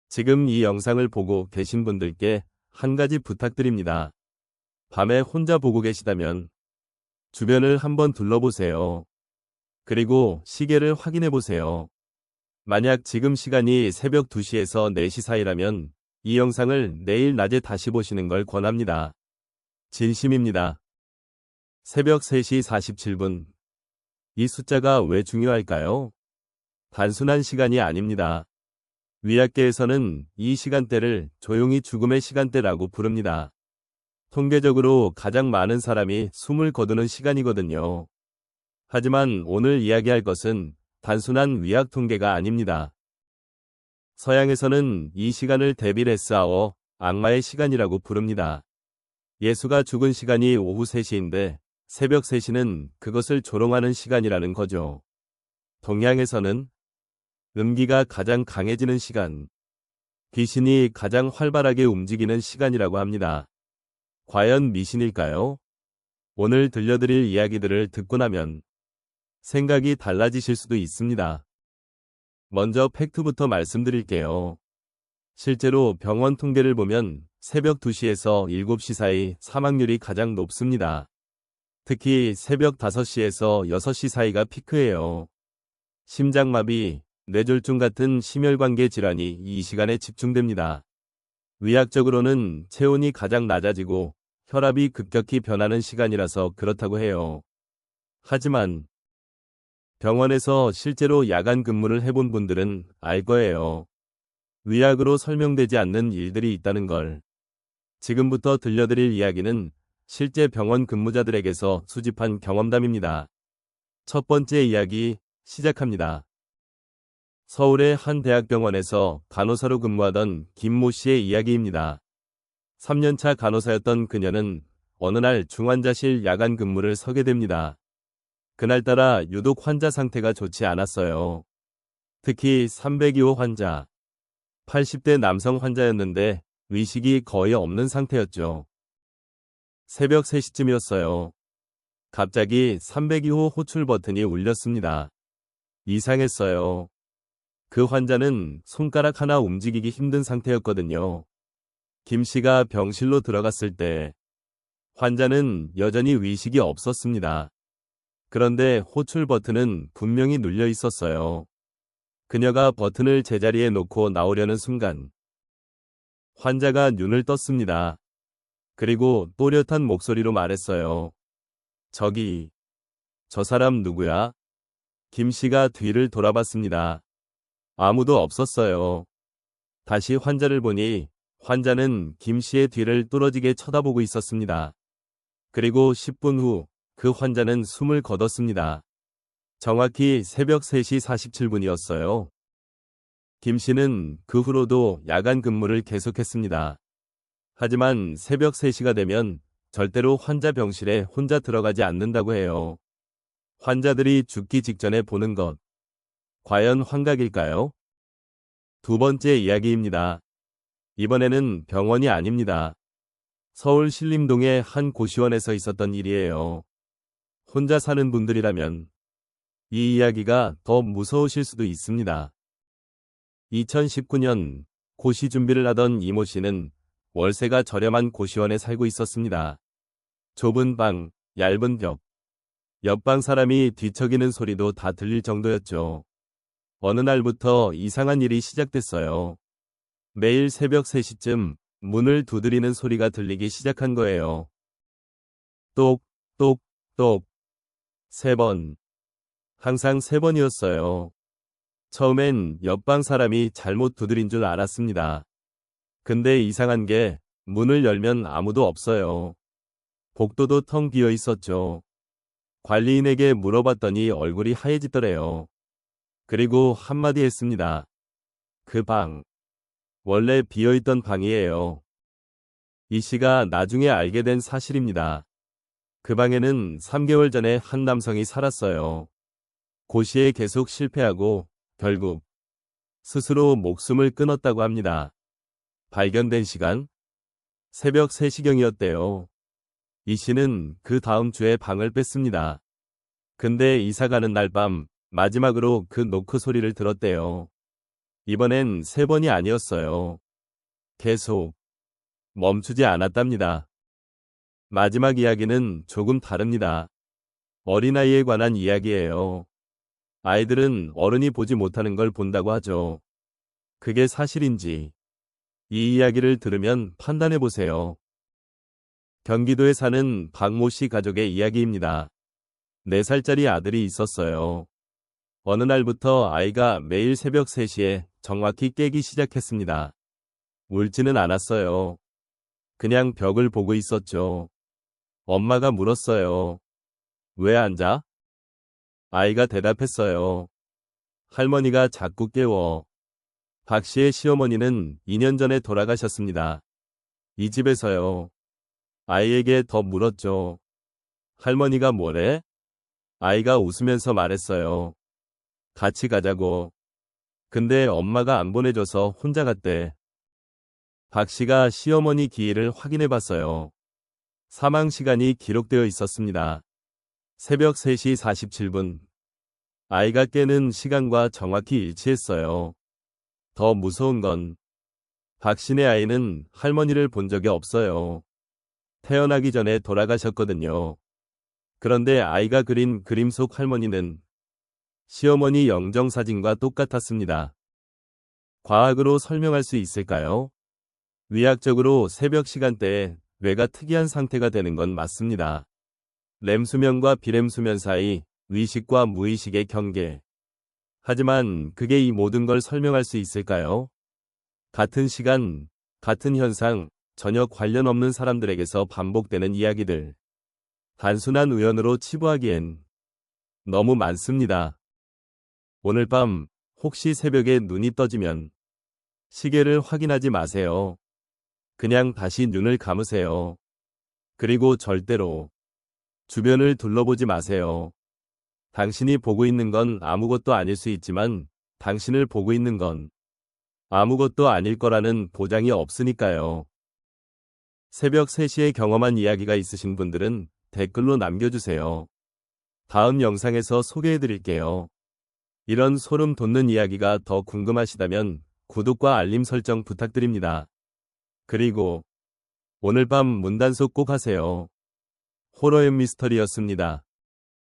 지금 이 영상을 보고 계신 분들께 한 가지 부탁드립니다. 밤에 혼자 보고 계시다면 주변을 한번 둘러보세요. 그리고 시계를 확인해 보세요. 만약 지금 시간이 새벽 2시에서 4시 사이라면 이 영상을 내일 낮에 다시 보시는 걸 권합니다. 진심입니다. 새벽 3시 47분. 이 숫자가 왜 중요할까요? 단순한 시간이 아닙니다. 위약계에서는 이 시간대를 조용히 죽음의 시간대라고 부릅니다. 통계적으로 가장 많은 사람이 숨을 거두는 시간이거든요. 하지만 오늘 이야기할 것은 단순한 위약 통계가 아닙니다. 서양에서는 이 시간을 데빌 아워, 악마의 시간이라고 부릅니다. 예수가 죽은 시간이 오후 3시인데 새벽 3시는 그것을 조롱하는 시간이라는 거죠. 동양에서는 음기가 가장 강해지는 시간, 귀신이 가장 활발하게 움직이는 시간이라고 합니다. 과연 미신일까요? 오늘 들려드릴 이야기들을 듣고 나면 생각이 달라지실 수도 있습니다. 먼저 팩트부터 말씀드릴게요. 실제로 병원 통계를 보면 새벽 2시에서 7시 사이 사망률이 가장 높습니다. 특히 새벽 5시에서 6시 사이가 피크예요. 심장마비, 뇌졸중 같은 심혈관계 질환이 이 시간에 집중됩니다. 의학적으로는 체온이 가장 낮아지고 혈압이 급격히 변하는 시간이라서 그렇다고 해요. 하지만 병원에서 실제로 야간 근무를 해본 분들은 알 거예요. 의학으로 설명되지 않는 일들이 있다는 걸. 지금부터 들려드릴 이야기는 실제 병원 근무자들에게서 수집한 경험담입니다. 첫 번째 이야기 시작합니다. 서울의 한 대학병원에서 간호사로 근무하던 김모 씨의 이야기입니다. 3년차 간호사였던 그녀는 어느 날 중환자실 야간 근무를 서게 됩니다. 그날따라 유독 환자 상태가 좋지 않았어요. 특히 302호 환자, 80대 남성 환자였는데 의식이 거의 없는 상태였죠. 새벽 3시쯤이었어요. 갑자기 302호 호출 버튼이 울렸습니다. 이상했어요. 그 환자는 손가락 하나 움직이기 힘든 상태였거든요. 김 씨가 병실로 들어갔을 때 환자는 여전히 의식이 없었습니다. 그런데 호출 버튼은 분명히 눌려 있었어요. 그녀가 버튼을 제자리에 놓고 나오려는 순간 환자가 눈을 떴습니다. 그리고 또렷한 목소리로 말했어요. 저기, 저 사람 누구야? 김 씨가 뒤를 돌아봤습니다. 아무도 없었어요. 다시 환자를 보니 환자는 김 씨의 뒤를 뚫어지게 쳐다보고 있었습니다. 그리고 10분 후 그 환자는 숨을 거뒀습니다. 정확히 새벽 3시 47분이었어요. 김 씨는 그 후로도 야간 근무를 계속했습니다. 하지만 새벽 3시가 되면 절대로 환자 병실에 혼자 들어가지 않는다고 해요. 환자들이 죽기 직전에 보는 것. 과연 환각일까요? 두 번째 이야기입니다. 이번에는 병원이 아닙니다. 서울 신림동의 한 고시원에서 있었던 일이에요. 혼자 사는 분들이라면 이 이야기가 더 무서우실 수도 있습니다. 2019년 고시 준비를 하던 이모 씨는 월세가 저렴한 고시원에 살고 있었습니다. 좁은 방, 얇은 벽, 옆방 사람이 뒤척이는 소리도 다 들릴 정도였죠. 어느 날부터 이상한 일이 시작됐어요. 매일 새벽 3시쯤 문을 두드리는 소리가 들리기 시작한 거예요. 똑, 똑, 똑. 3번. 항상 3번이었어요. 처음엔 옆방 사람이 잘못 두드린 줄 알았습니다. 근데 이상한 게 문을 열면 아무도 없어요. 복도도 텅 비어 있었죠. 관리인에게 물어봤더니 얼굴이 하얘지더래요. 그리고 한마디 했습니다. 그 방, 원래 비어있던 방이에요. 이 씨가 나중에 알게 된 사실입니다. 그 방에는 3개월 전에 한 남성이 살았어요. 고시에 계속 실패하고 결국 스스로 목숨을 끊었다고 합니다. 발견된 시간? 새벽 3시경이었대요. 이 씨는 그 다음 주에 방을 뺐습니다. 근데 이사 가는 날 밤 마지막으로 그 노크 소리를 들었대요. 이번엔 3번이 아니었어요. 계속 멈추지 않았답니다. 마지막 이야기는 조금 다릅니다. 어린아이에 관한 이야기예요. 아이들은 어른이 보지 못하는 걸 본다고 하죠. 그게 사실인지 이 이야기를 들으면 판단해 보세요. 경기도에 사는 박모 씨 가족의 이야기입니다. 4살짜리 아들이 있었어요. 어느 날부터 아이가 매일 새벽 3시에 정확히 깨기 시작했습니다. 울지는 않았어요. 그냥 벽을 보고 있었죠. 엄마가 물었어요. 왜 안 자? 아이가 대답했어요. 할머니가 자꾸 깨워. 박 씨의 시어머니는 2년 전에 돌아가셨습니다. 이 집에서요. 아이에게 더 물었죠. 할머니가 뭐래? 아이가 웃으면서 말했어요. 같이 가자고. 근데 엄마가 안 보내줘서 혼자 갔대. 박 씨가 시어머니 기일을 확인해 봤어요. 사망 시간이 기록되어 있었습니다. 새벽 3시 47분. 아이가 깨는 시간과 정확히 일치했어요. 더 무서운 건 박 씨네 아이는 할머니를 본 적이 없어요. 태어나기 전에 돌아가셨거든요. 그런데 아이가 그린 그림 속 할머니는 시어머니 영정사진과 똑같았습니다. 과학으로 설명할 수 있을까요? 의학적으로 새벽 시간대에 뇌가 특이한 상태가 되는 건 맞습니다. 렘수면과 비렘수면 사이 의식과 무의식의 경계. 하지만 그게 이 모든 걸 설명할 수 있을까요? 같은 시간, 같은 현상, 전혀 관련 없는 사람들에게서 반복되는 이야기들. 단순한 우연으로 치부하기엔 너무 많습니다. 오늘 밤 혹시 새벽에 눈이 떠지면 시계를 확인하지 마세요. 그냥 다시 눈을 감으세요. 그리고 절대로 주변을 둘러보지 마세요. 당신이 보고 있는 건 아무것도 아닐 수 있지만 당신을 보고 있는 건 아무것도 아닐 거라는 보장이 없으니까요. 새벽 3시에 경험한 이야기가 있으신 분들은 댓글로 남겨주세요. 다음 영상에서 소개해드릴게요. 이런 소름 돋는 이야기가 더 궁금하시다면 구독과 알림 설정 부탁드립니다. 그리고 오늘 밤 문단속 꼭 하세요. 호러 앤 미스터리였습니다.